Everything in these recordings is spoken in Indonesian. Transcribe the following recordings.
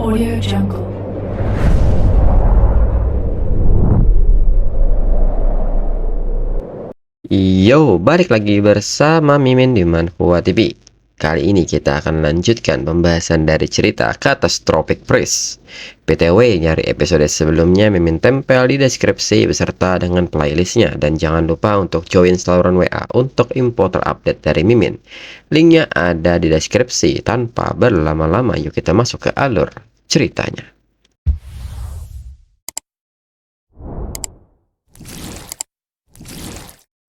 Audio Jungle. Yo, balik lagi bersama Mimin di Manhwa TV. Kali ini kita akan lanjutkan pembahasan dari cerita Catastrophic Priest. BTW, nyari episode sebelumnya Mimin tempel di deskripsi beserta dengan playlistnya. Dan jangan lupa untuk join saluran WA untuk info terupdate dari Mimin. Linknya ada di deskripsi. Tanpa berlama-lama, yuk kita masuk ke alur ceritanya.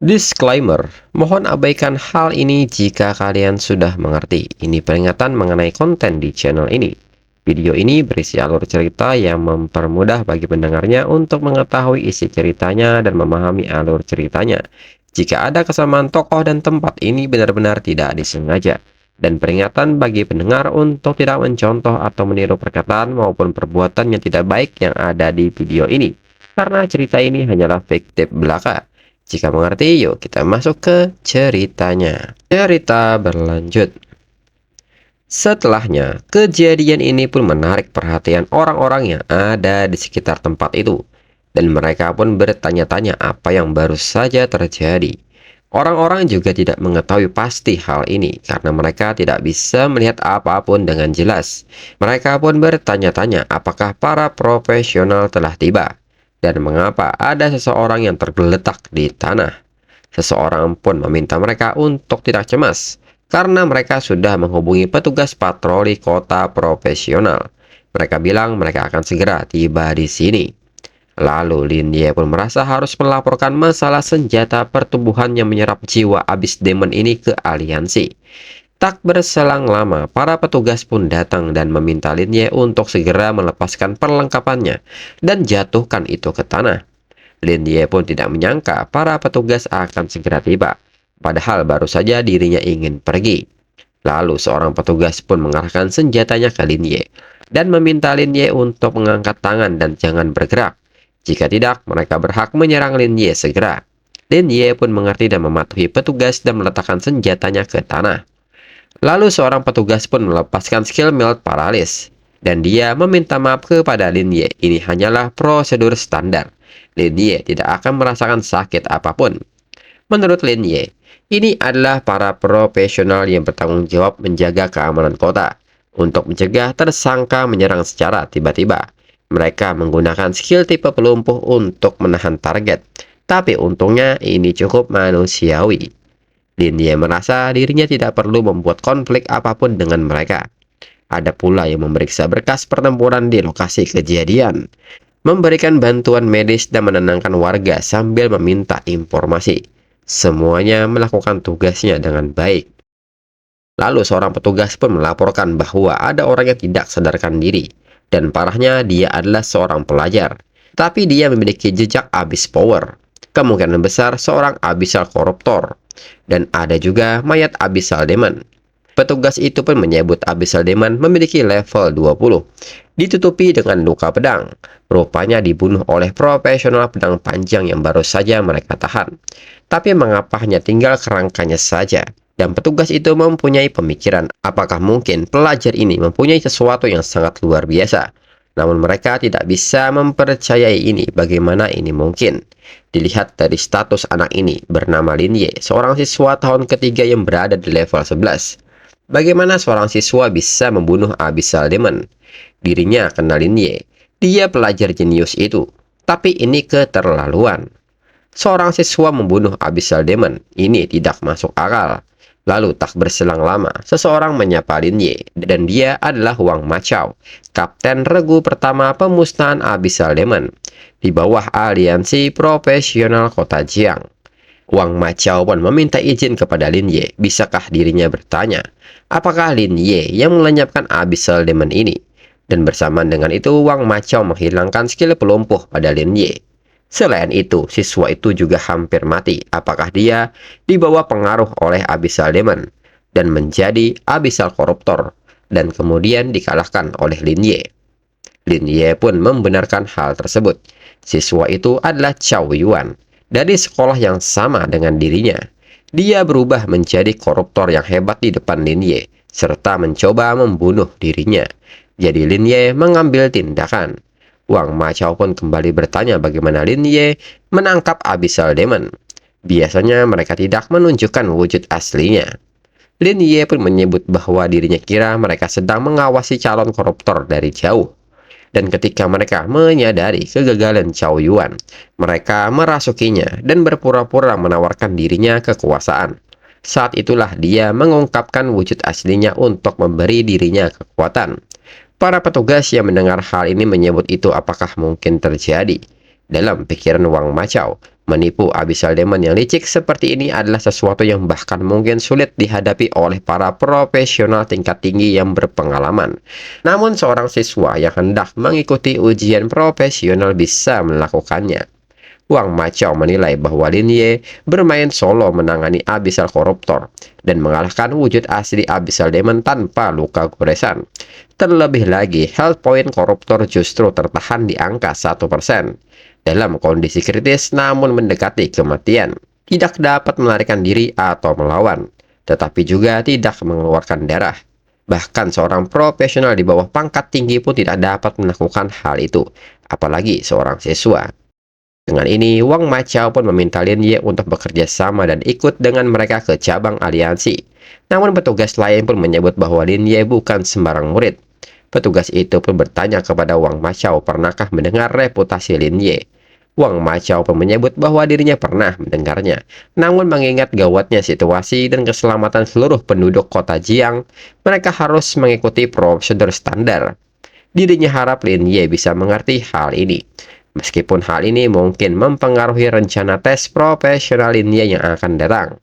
Disclaimer, mohon abaikan hal ini jika kalian sudah mengerti. Ini peringatan mengenai konten di channel ini. Video ini berisi alur cerita yang mempermudah bagi pendengarnya untuk mengetahui isi ceritanya dan memahami alur ceritanya. Jika ada kesamaan tokoh dan tempat, ini benar-benar tidak disengaja. Dan peringatan bagi pendengar untuk tidak mencontoh atau meniru perkataan maupun perbuatan yang tidak baik yang ada di video ini. Karena cerita ini hanyalah fiktif belaka. Jika mengerti, yuk kita masuk ke ceritanya. Cerita berlanjut. Setelahnya, kejadian ini pun menarik perhatian orang-orang yang ada di sekitar tempat itu. Dan mereka pun bertanya-tanya apa yang baru saja terjadi. Orang-orang juga tidak mengetahui pasti hal ini karena mereka tidak bisa melihat apapun dengan jelas. Mereka pun bertanya-tanya apakah para profesional telah tiba. Dan mengapa ada seseorang yang tergeletak di tanah. Seseorang pun meminta mereka untuk tidak cemas, karena mereka sudah menghubungi petugas patroli kota profesional. Mereka bilang mereka akan segera tiba di sini. Lalu Lin Ye pun merasa harus melaporkan masalah senjata pertumbuhan yang menyerap jiwa abis demon ini ke aliansi. Tak berselang lama, para petugas pun datang dan meminta Lin Ye untuk segera melepaskan perlengkapannya dan jatuhkan itu ke tanah. Lin Ye pun tidak menyangka para petugas akan segera tiba, padahal baru saja dirinya ingin pergi. Lalu seorang petugas pun mengarahkan senjatanya ke Lin Ye dan meminta Lin Ye untuk mengangkat tangan dan jangan bergerak. Jika tidak, mereka berhak menyerang Lin Ye segera. Lin Ye pun mengerti dan mematuhi petugas dan meletakkan senjatanya ke tanah. Lalu seorang petugas pun melepaskan skill melt paralis. Dan dia meminta maaf kepada Lin Ye. Ini hanyalah prosedur standar. Lin Ye tidak akan merasakan sakit apapun. Menurut Lin Ye, ini adalah para profesional yang bertanggung jawab menjaga keamanan kota. Untuk mencegah tersangka menyerang secara tiba-tiba. Mereka menggunakan skill tipe pelumpuh untuk menahan target. Tapi untungnya ini cukup manusiawi. Lin Ye merasa dirinya tidak perlu membuat konflik apapun dengan mereka. Ada pula yang memeriksa berkas pertempuran di lokasi kejadian, memberikan bantuan medis dan menenangkan warga sambil meminta informasi. Semuanya melakukan tugasnya dengan baik. Lalu seorang petugas pun melaporkan bahwa ada orang yang tidak sadarkan diri, dan parahnya dia adalah seorang pelajar. Tapi dia memiliki jejak abyss power. Kemungkinan besar seorang abyssal koruptor. Dan ada juga mayat abyssal demon. Petugas itu pun menyebut abyssal demon memiliki level 20. Ditutupi dengan luka pedang. Rupanya dibunuh oleh profesional pedang panjang yang baru saja mereka tahan. Tapi mengapa hanya tinggal kerangkanya saja? Dan petugas itu mempunyai pemikiran, apakah mungkin pelajar ini mempunyai sesuatu yang sangat luar biasa? Namun mereka tidak bisa mempercayai ini. Bagaimana ini mungkin? Dilihat dari status anak ini bernama Lin Ye, seorang siswa tahun ketiga yang berada di level 11. Bagaimana seorang siswa bisa membunuh abyssal demon? Dirinya kenal Lin Ye. Dia pelajar jenius itu. Tapi ini keterlaluan. Seorang siswa membunuh abyssal demon. Ini tidak masuk akal. Lalu tak berselang lama, seseorang menyapa Lin Ye, dan dia adalah Wang Machao, kapten regu pertama pemusnahan abyssal demon, di bawah aliansi profesional kota Jiang. Wang Machao pun meminta izin kepada Lin Ye, bisakah dirinya bertanya, apakah Lin Ye yang melenyapkan abyssal demon ini? Dan bersamaan dengan itu, Wang Machao menghilangkan skill pelumpuh pada Lin Ye. Selain itu, siswa itu juga hampir mati. Apakah dia dibawa pengaruh oleh abyssal demon dan menjadi abyssal koruptor dan kemudian dikalahkan oleh Lin Ye? Lin Ye pun membenarkan hal tersebut. Siswa itu adalah Chao Yuan dari sekolah yang sama dengan dirinya. Dia berubah menjadi koruptor yang hebat di depan Lin Ye serta mencoba membunuh dirinya. Jadi Lin Ye mengambil tindakan. Wang Machao pun kembali bertanya bagaimana Lin Ye menangkap Abyssal Demon. Biasanya mereka tidak menunjukkan wujud aslinya. Lin Ye pun menyebut bahwa dirinya kira mereka sedang mengawasi calon koruptor dari jauh. Dan ketika mereka menyadari kegagalan Chow Yuan, mereka merasukinya dan berpura-pura menawarkan dirinya kekuasaan. Saat itulah dia mengungkapkan wujud aslinya untuk memberi dirinya kekuatan. Para petugas yang mendengar hal ini menyebut itu apakah mungkin terjadi. Dalam pikiran Wang Machao, menipu Abyssal Demon yang licik seperti ini adalah sesuatu yang bahkan mungkin sulit dihadapi oleh para profesional tingkat tinggi yang berpengalaman. Namun seorang siswa yang hendak mengikuti ujian profesional bisa melakukannya. Wang Machao menilai bahwa Lin Ye bermain solo menangani Abyssal Koruptor dan mengalahkan wujud asli Abyssal Demon tanpa luka goresan. Terlebih lagi, health point koruptor justru tertahan di angka 1%. Dalam kondisi kritis namun mendekati kematian, tidak dapat melarikan diri atau melawan, tetapi juga tidak mengeluarkan darah. Bahkan seorang profesional di bawah pangkat tinggi pun tidak dapat melakukan hal itu, apalagi seorang siswa. Dengan ini, Wang Machao pun meminta Lin Ye untuk bekerja sama dan ikut dengan mereka ke cabang aliansi. Namun petugas lain pun menyebut bahwa Lin Ye bukan sembarang murid. Petugas itu pun bertanya kepada Wang Machao pernahkah mendengar reputasi Lin Ye. Wang Machao pun menyebut bahwa dirinya pernah mendengarnya. Namun mengingat gawatnya situasi dan keselamatan seluruh penduduk kota Jiang, mereka harus mengikuti prosedur standar. Dirinya harap Lin Ye bisa mengerti hal ini. Meskipun hal ini mungkin mempengaruhi rencana tes profesional Lin Ye yang akan datang,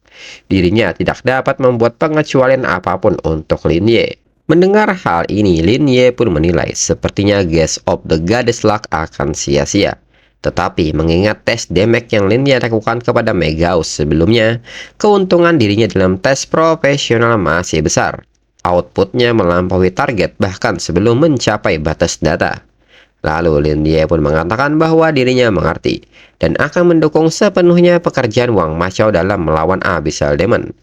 dirinya tidak dapat membuat pengecualian apapun untuk Lin Ye. Mendengar hal ini, Lin Ye pun menilai sepertinya Gaze of the Goddess Luck akan sia-sia. Tetapi mengingat tes damage yang Lin Ye lakukan kepada Megaus sebelumnya, keuntungan dirinya dalam tes profesional masih besar. Outputnya melampaui target bahkan sebelum mencapai batas data. Lalu Lin Ye pun mengatakan bahwa dirinya mengerti dan akan mendukung sepenuhnya pekerjaan Wang Machao dalam melawan Abyssal Demon.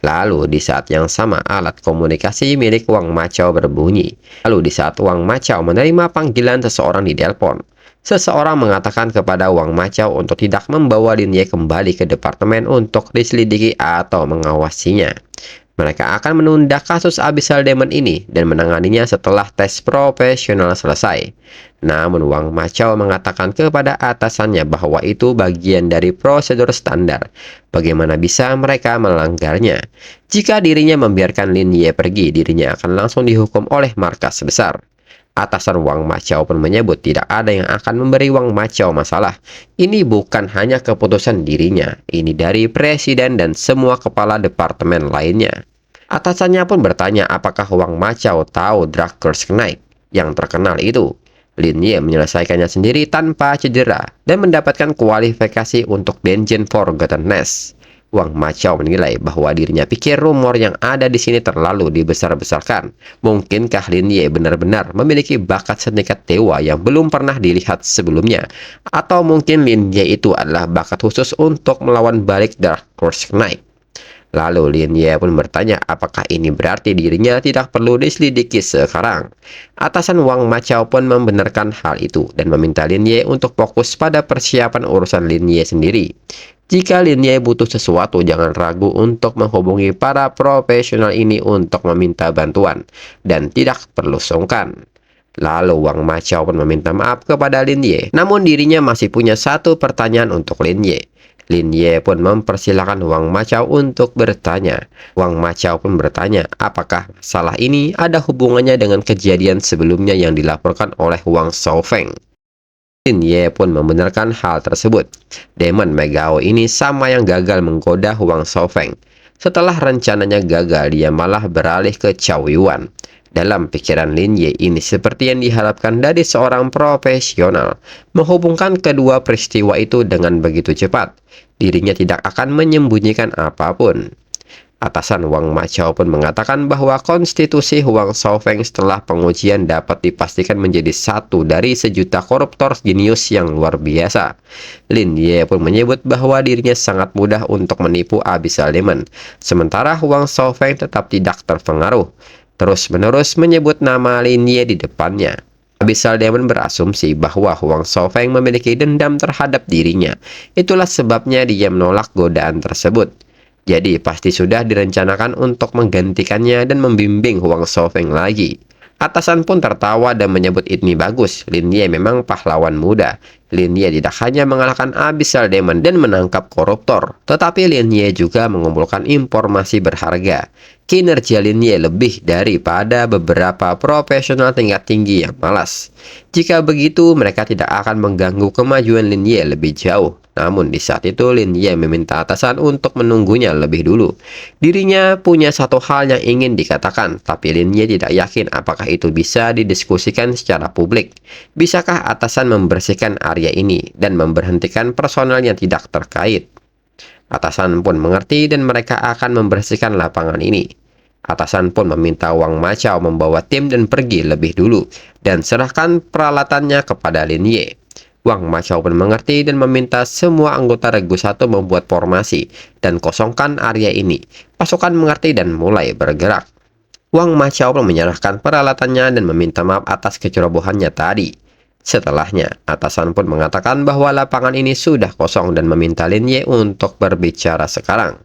Lalu di saat yang sama alat komunikasi milik Wang Machao berbunyi. Lalu di saat Wang Machao menerima panggilan seseorang di telepon, seseorang mengatakan kepada Wang Machao untuk tidak membawa Lin Ye kembali ke departemen untuk diselidiki atau mengawasinya. Mereka akan menunda kasus Abyssal Demon ini dan menanganinya setelah tes profesional selesai. Namun Wang Machao mengatakan kepada atasannya bahwa itu bagian dari prosedur standar. Bagaimana bisa mereka melanggarnya? Jika dirinya membiarkan Lin Ye pergi, dirinya akan langsung dihukum oleh markas besar. Atasan Wang Machao pun menyebut tidak ada yang akan memberi Wang Machao masalah. Ini bukan hanya keputusan dirinya, ini dari presiden dan semua kepala departemen lainnya. Atasannya pun bertanya apakah Wang Machao tahu Dark Curse Knight yang terkenal itu. Lin Ye menyelesaikannya sendiri tanpa cedera dan mendapatkan kualifikasi untuk Dungeon Forgottenness. Wang Machao menilai bahwa dirinya pikir rumor yang ada di sini terlalu dibesar-besarkan. Mungkinkah Lin Ye benar-benar memiliki bakat setingkat dewa yang belum pernah dilihat sebelumnya? Atau mungkin Lin Ye itu adalah bakat khusus untuk melawan balik Dark Curse Knight? Lalu Lin Ye pun bertanya apakah ini berarti dirinya tidak perlu diselidiki sekarang. Atasan Wang Machao pun membenarkan hal itu dan meminta Lin Ye untuk fokus pada persiapan urusan Lin Ye sendiri. Jika Lin Ye butuh sesuatu, jangan ragu untuk menghubungi para profesional ini untuk meminta bantuan dan tidak perlu sungkan. Lalu Wang Machao pun meminta maaf kepada Lin Ye, namun dirinya masih punya satu pertanyaan untuk Lin Ye. Lin Ye pun mempersilahkan Wang Machao untuk bertanya. Wang Machao pun bertanya apakah masalah ini ada hubungannya dengan kejadian sebelumnya yang dilaporkan oleh Wang Shaofeng. Lin Ye pun membenarkan hal tersebut. Demon Megao ini sama yang gagal menggoda Wang Shaofeng. Setelah rencananya gagal, dia malah beralih ke Chow Yuan. Dalam pikiran Lin Ye ini seperti yang diharapkan dari seorang profesional. Menghubungkan kedua peristiwa itu dengan begitu cepat, dirinya tidak akan menyembunyikan apapun. Atasan Wang Machao pun mengatakan bahwa konstitusi Wang Shaofeng setelah pengujian dapat dipastikan menjadi satu dari sejuta koruptor jenius yang luar biasa. Lin Ye pun menyebut bahwa dirinya sangat mudah untuk menipu Abyssal Demon, sementara Wang Shaofeng tetap tidak terpengaruh. terus-menerus menyebut nama Lin Ye di depannya. Abyssal Demon berasumsi bahwa Huang Shaofeng memiliki dendam terhadap dirinya. Itulah sebabnya dia menolak godaan tersebut. Jadi pasti sudah direncanakan untuk menggantikannya dan membimbing Huang Shaofeng lagi. Atasan pun tertawa dan menyebut ini bagus. Lin Ye memang pahlawan muda. Lin Ye tidak hanya mengalahkan Abyssal Demon dan menangkap koruptor, tetapi Lin Ye juga mengumpulkan informasi berharga. Kinerja Lin Ye lebih daripada beberapa profesional tingkat tinggi yang malas. Jika begitu, mereka tidak akan mengganggu kemajuan Lin Ye lebih jauh. Namun di saat itu Lin Ye meminta atasan untuk menunggunya lebih dulu. Dirinya punya satu hal yang ingin dikatakan, tapi Lin Ye tidak yakin apakah itu bisa didiskusikan secara publik. Bisakah atasan membersihkan area ini dan memberhentikan personel yang tidak terkait? Atasan pun mengerti dan mereka akan membersihkan lapangan ini. Atasan pun meminta Wang Macao membawa tim dan pergi lebih dulu dan serahkan peralatannya kepada Lin Ye. Wang Macao pun mengerti dan meminta semua anggota Regu 1 membuat formasi dan kosongkan area ini. Pasukan mengerti dan mulai bergerak. Wang Macao pun menyerahkan peralatannya dan meminta maaf atas kecerobohannya tadi. Setelahnya, atasan pun mengatakan bahwa lapangan ini sudah kosong dan meminta Lin Ye untuk berbicara sekarang.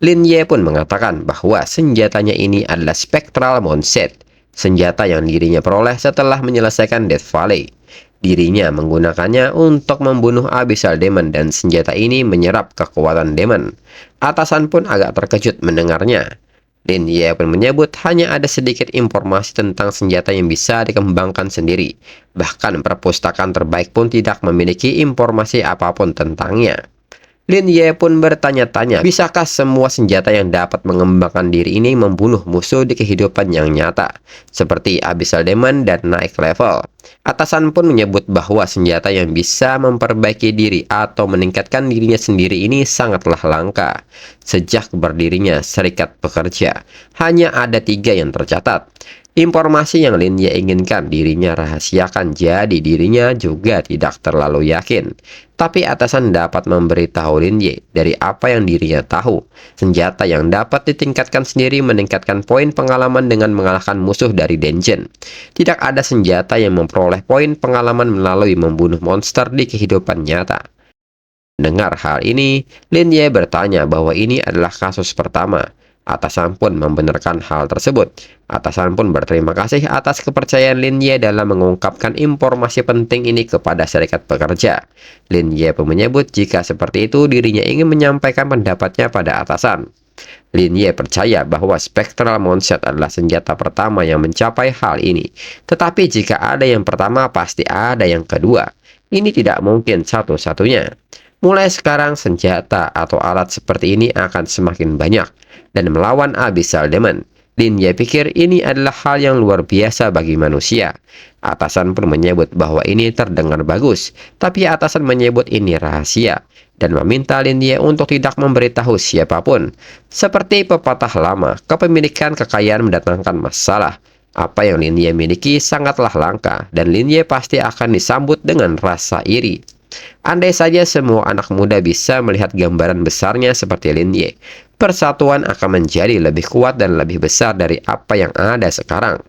Lin Ye pun mengatakan bahwa senjatanya ini adalah Spectral Moonset, senjata yang dirinya peroleh setelah menyelesaikan Death Valley. Dirinya menggunakannya untuk membunuh Abyssal Demon dan senjata ini menyerap kekuatan demon. Atasan pun agak terkejut mendengarnya. Lin Ye pun menyebut hanya ada sedikit informasi tentang senjata yang bisa dikembangkan sendiri. Bahkan perpustakaan terbaik pun tidak memiliki informasi apapun tentangnya. Lin Ye pun bertanya-tanya, bisakah semua senjata yang dapat mengembangkan diri ini membunuh musuh di kehidupan yang nyata, seperti Abyssal Demon dan naik level? Atasan pun menyebut bahwa senjata yang bisa memperbaiki diri atau meningkatkan dirinya sendiri ini sangatlah langka. Sejak berdirinya Serikat Pekerja, hanya ada 3 yang tercatat. Informasi yang Lin Ye inginkan dirinya rahasiakan, jadi dirinya juga tidak terlalu yakin. Tapi atasan dapat memberitahu Lin Ye dari apa yang dirinya tahu. Senjata yang dapat ditingkatkan sendiri meningkatkan poin pengalaman dengan mengalahkan musuh dari dungeon. Tidak ada senjata yang memperoleh poin pengalaman melalui membunuh monster di kehidupan nyata. Mendengar hal ini, Lin Ye bertanya bahwa ini adalah kasus pertama. Atasan pun membenarkan hal tersebut. Atasan pun berterima kasih atas kepercayaan Lin Ye dalam mengungkapkan informasi penting ini kepada Serikat Pekerja. Lin Ye pun menyebut jika seperti itu dirinya ingin menyampaikan pendapatnya pada atasan. Lin Ye percaya bahwa Spectral Moonset adalah senjata pertama yang mencapai hal ini. Tetapi jika ada yang pertama, pasti ada yang kedua. Ini tidak mungkin satu-satunya. Mulai sekarang senjata atau alat seperti ini akan semakin banyak dan melawan Abyssal Demon. Lin Ye pikir ini adalah hal yang luar biasa bagi manusia. Atasan pun menyebut bahwa ini terdengar bagus, tapi atasan menyebut ini rahasia dan meminta Lin Ye untuk tidak memberitahu siapapun. Seperti pepatah lama, kepemilikan kekayaan mendatangkan masalah. Apa yang Lin Ye miliki sangatlah langka dan Lin Ye pasti akan disambut dengan rasa iri. Andai saja semua anak muda bisa melihat gambaran besarnya seperti Lin Ye, persatuan akan menjadi lebih kuat dan lebih besar dari apa yang ada sekarang.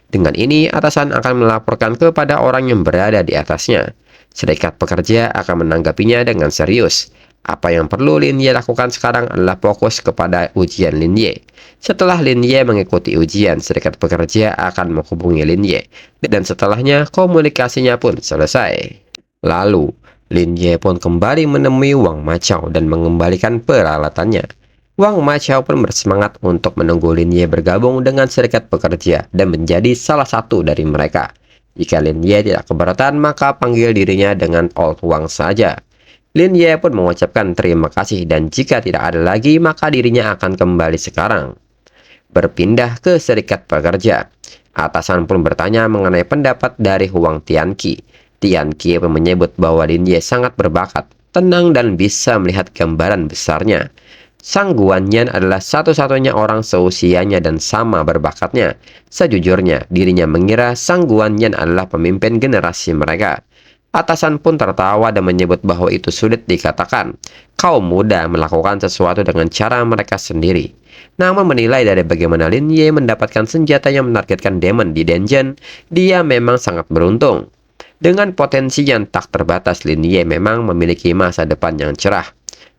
Dengan ini, atasan akan melaporkan kepada orang yang berada di atasnya. Serikat Pekerja akan menanggapinya dengan serius. Apa yang perlu Lin Ye lakukan sekarang adalah fokus kepada ujian Lin Ye. Setelah Lin Ye mengikuti ujian, Serikat Pekerja akan menghubungi Lin Ye. Dan setelahnya, komunikasinya pun selesai. Lalu, Lin Ye pun kembali menemui Wang Macao dan mengembalikan peralatannya. Wang Macao pun bersemangat untuk menunggu Lin Ye bergabung dengan Serikat Pekerja dan menjadi salah satu dari mereka. Jika Lin Ye tidak keberatan, maka panggil dirinya dengan Old Wang saja. Lin Ye pun mengucapkan terima kasih dan jika tidak ada lagi, maka dirinya akan kembali sekarang. Berpindah ke Serikat Pekerja. Atasan pun bertanya mengenai pendapat dari Huang Tianqi. Tianqi menyebut bahwa Lin Ye sangat berbakat, tenang dan bisa melihat gambaran besarnya. Sang Guanyan adalah satu-satunya orang seusianya dan sama berbakatnya. Sejujurnya, dirinya mengira Sang Guanyan adalah pemimpin generasi mereka. Atasan pun tertawa dan menyebut bahwa itu sulit dikatakan. Kaum muda melakukan sesuatu dengan cara mereka sendiri. Namun menilai dari bagaimana Lin Ye mendapatkan senjata yang menargetkan Demon di dungeon, dia memang sangat beruntung. Dengan potensi yang tak terbatas, Lin Ye memang memiliki masa depan yang cerah.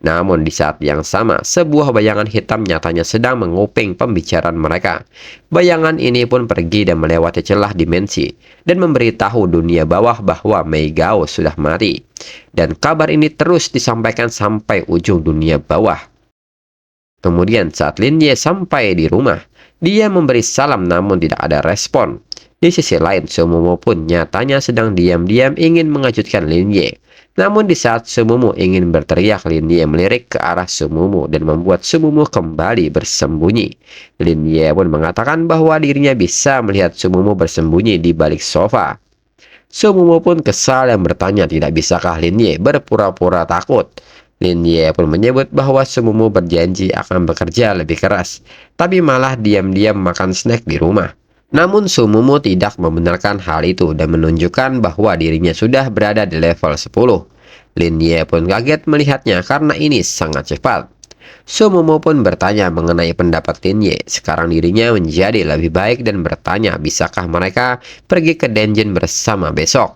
Namun di saat yang sama, sebuah bayangan hitam nyatanya sedang menguping pembicaraan mereka. Bayangan ini pun pergi dan melewati celah dimensi, dan memberitahu dunia bawah bahwa Mei Gao sudah mati. Dan kabar ini terus disampaikan sampai ujung dunia bawah. Kemudian saat Lin Ye sampai di rumah, dia memberi salam namun tidak ada respon. Di sisi lain, Sumumu pun nyatanya sedang diam-diam ingin mengejutkan Lin Ye. Namun di saat Sumumu ingin berteriak, Lin Ye melirik ke arah Sumumu dan membuat Sumumu kembali bersembunyi. Lin Ye pun mengatakan bahwa dirinya bisa melihat Sumumu bersembunyi di balik sofa. Sumumu pun kesal dan bertanya tidak bisakah Lin Ye berpura-pura takut. Lin Ye pun menyebut bahwa Sumumu berjanji akan bekerja lebih keras, tapi malah diam-diam makan snack di rumah. Namun Sumumu tidak membenarkan hal itu dan menunjukkan bahwa dirinya sudah berada di level 10. Lin Ye pun kaget melihatnya karena ini sangat cepat. Sumumu pun bertanya mengenai pendapat Lin Ye. Sekarang dirinya menjadi lebih baik dan bertanya bisakah mereka pergi ke dungeon bersama besok.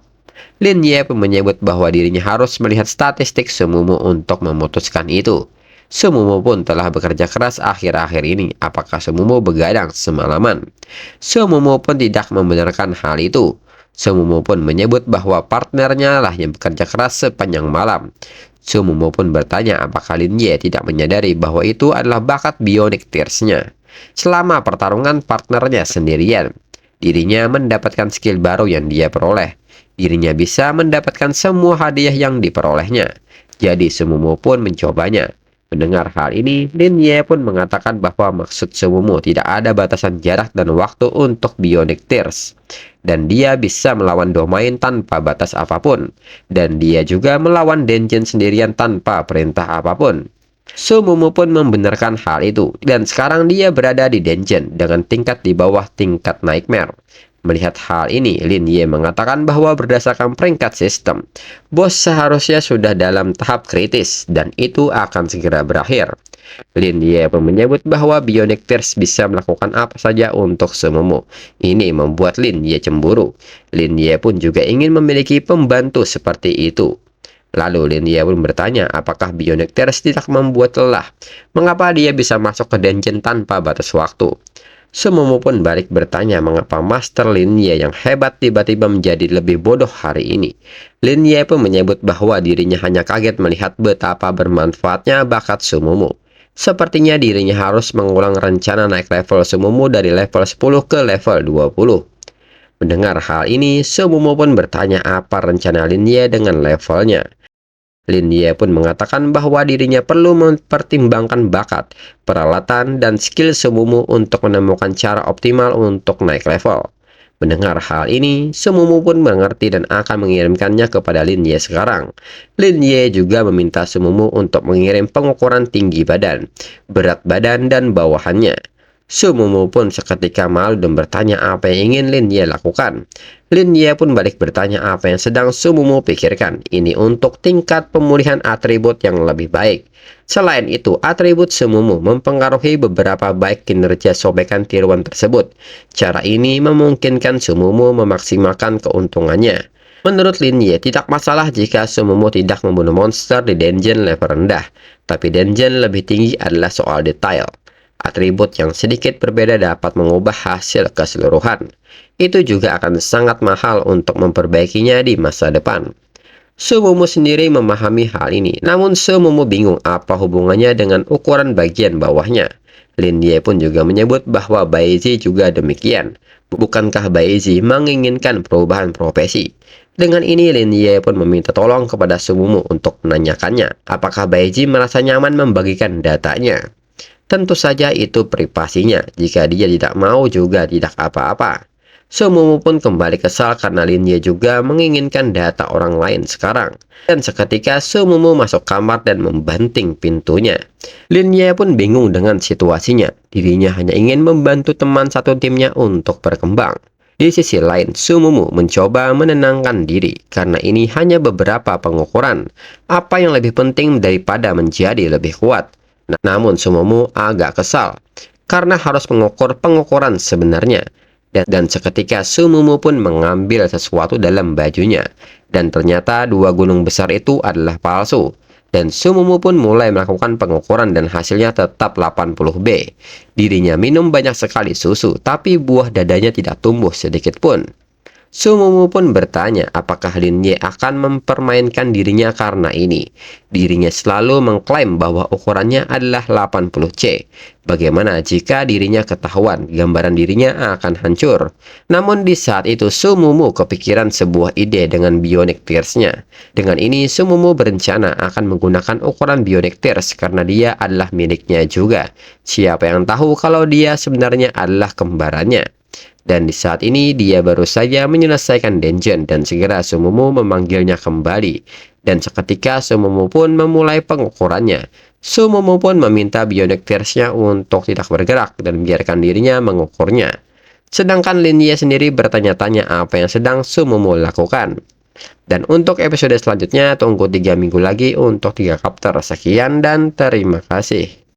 Lin Ye pun menyebut bahwa dirinya harus melihat statistik Sumumu untuk memutuskan itu. Sumumu pun telah bekerja keras akhir-akhir ini. Apakah Sumumu begadang semalaman? Sumumu pun tidak membenarkan hal itu. Sumumu pun menyebut bahwa partnernya lah yang bekerja keras sepanjang malam. Sumumu pun bertanya apakah Lin Ye tidak menyadari bahwa itu adalah bakat Bionic Tears-nya. Selama pertarungan partnernya sendirian, dirinya mendapatkan skill baru yang dia peroleh. Dirinya bisa mendapatkan semua hadiah yang diperolehnya. Jadi Sumumu pun mencobanya. Mendengar hal ini, Lin Ye pun mengatakan bahwa maksud Sumumu tidak ada batasan jarak dan waktu untuk Bionic Tears. Dan dia bisa melawan domain tanpa batas apapun. Dan dia juga melawan dungeon sendirian tanpa perintah apapun. Sumumu pun membenarkan hal itu. Dan sekarang dia berada di dungeon dengan tingkat di bawah tingkat Nightmare. Melihat hal ini, Lin Ye mengatakan bahwa berdasarkan peringkat sistem, bos seharusnya sudah dalam tahap kritis dan itu akan segera berakhir. Lin Ye pun menyebut bahwa Bionic Tears bisa melakukan apa saja untuk Sumumu. Ini membuat Lin Ye cemburu. Lin Ye pun juga ingin memiliki pembantu seperti itu. Lalu Lin Ye pun bertanya apakah Bionic Tears tidak membuat lelah. Mengapa dia bisa masuk ke dungeon tanpa batas waktu? Sumumu pun balik bertanya mengapa Master Lin Ye yang hebat tiba-tiba menjadi lebih bodoh hari ini. Lin Ye pun menyebut bahwa dirinya hanya kaget melihat betapa bermanfaatnya bakat Sumumu. Sepertinya dirinya harus mengulang rencana naik level Sumumu dari level 10 ke level 20. Mendengar hal ini, Sumumu pun bertanya apa rencana Lin Ye dengan levelnya. Lin Ye pun mengatakan bahwa dirinya perlu mempertimbangkan bakat, peralatan, dan skill Sumumu untuk menemukan cara optimal untuk naik level. Mendengar hal ini, Sumumu pun mengerti dan akan mengirimkannya kepada Lin Ye sekarang. Lin Ye juga meminta Sumumu untuk mengirim pengukuran tinggi badan, berat badan, dan bawahannya. Sumumu pun seketika malu dan bertanya apa yang ingin Lin Ye lakukan. Lin Ye pun balik bertanya apa yang sedang Sumumu pikirkan. Ini untuk tingkat pemulihan atribut yang lebih baik. Selain itu, atribut Sumumu mempengaruhi beberapa baik kinerja sobekan tiruan tersebut. Cara ini memungkinkan Sumumu memaksimalkan keuntungannya. Menurut Lin Ye, tidak masalah jika Sumumu tidak membunuh monster di dungeon level rendah. Tapi dungeon lebih tinggi adalah soal detail. Atribut yang sedikit berbeda dapat mengubah hasil keseluruhan. Itu juga akan sangat mahal untuk memperbaikinya di masa depan. Sumumu sendiri memahami hal ini, namun Sumumu bingung apa hubungannya dengan ukuran bagian bawahnya. Lin Ye pun juga menyebut bahwa Baizi juga demikian. Bukankah Baizi menginginkan perubahan profesi? Dengan ini Lin Ye pun meminta tolong kepada Sumumu untuk menanyakannya apakah Baizi merasa nyaman membagikan datanya. Tentu saja itu privasinya, jika dia tidak mau juga tidak apa-apa. Sumumu pun kembali kesal karena Lin Ye juga menginginkan data orang lain sekarang. Dan seketika Sumumu masuk kamar dan membanting pintunya. Lin Ye pun bingung dengan situasinya. Dirinya hanya ingin membantu teman satu timnya untuk berkembang. Di sisi lain, Sumumu mencoba menenangkan diri karena ini hanya beberapa pengukuran. Apa yang lebih penting daripada menjadi lebih kuat. Namun Sumumu agak kesal karena harus mengukur pengukuran sebenarnya. Dan seketika Sumumu pun mengambil sesuatu dalam bajunya. Dan ternyata dua gunung besar itu adalah palsu. Dan Sumumu pun mulai melakukan pengukuran dan hasilnya tetap 80B. Dirinya minum banyak sekali susu, tapi buah dadanya tidak tumbuh sedikit pun. Sumumu pun bertanya apakah Lin Ye akan mempermainkan dirinya karena ini. Dirinya selalu mengklaim bahwa ukurannya adalah 80C. Bagaimana jika dirinya ketahuan, gambaran dirinya akan hancur. Namun di saat itu Sumumu kepikiran sebuah ide dengan Bionic Tears-nya. Dengan ini Sumumu berencana akan menggunakan ukuran Bionic Tears karena dia adalah miliknya juga. Siapa yang tahu kalau dia sebenarnya adalah kembarannya. Dan di saat ini dia baru saja menyelesaikan dungeon dan segera Sumumu memanggilnya kembali. Dan seketika Sumumu pun memulai pengukurannya. Sumumu pun meminta Bionic Tears-nya untuk tidak bergerak dan biarkan dirinya mengukurnya. Sedangkan Lin Ye sendiri bertanya-tanya apa yang sedang Sumumu lakukan. Dan untuk episode selanjutnya tunggu 3 minggu lagi untuk 3 chapter. Sekian dan terima kasih.